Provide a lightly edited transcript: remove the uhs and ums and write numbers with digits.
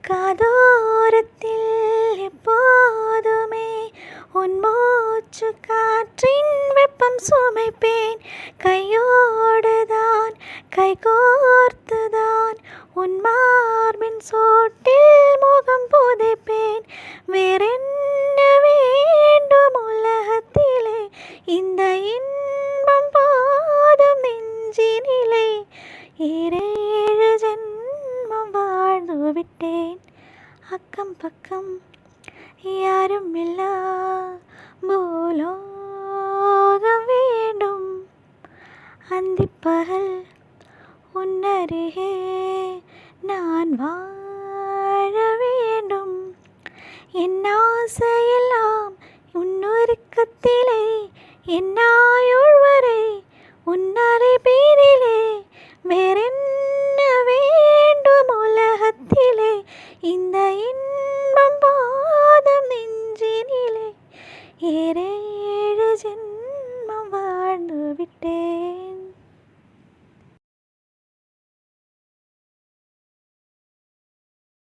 காதோரத்தில் எப்போதுமே உன் மூச்சு காற்றின் வெப்பம் சுமைப்பேன். கையோடுதான் கைகோர்த்துதான் உன் மார்பின் சோட்டில் முகம் புதைப்பேன். வேறென்ன வேண்டும் உலகத்திலே, இந்த இன்பம் போதும் நெஞ்சினிலே. ஏழேழு ஜென்மம் வாழ்ந்து விட்டேன், அக்கம் பக்கம் யாரும் இல்லா பூலோகம் வேண்டும். அந்திப்பகல் உன்னருகே நான் வாழ வேண்டும். என் ஆசையெல்லாம் உன்னுருக்கத்திலே, என் ஆயுள் வரை உன்னரை பேரிலே. வேறென்ன வேண்டும் உலகத்திலே, இந்த இன்பம் போதும் நெஞ்சினிலே. ஏழேழு ஜென்மம் வாழ்ந்து விட்டேன்.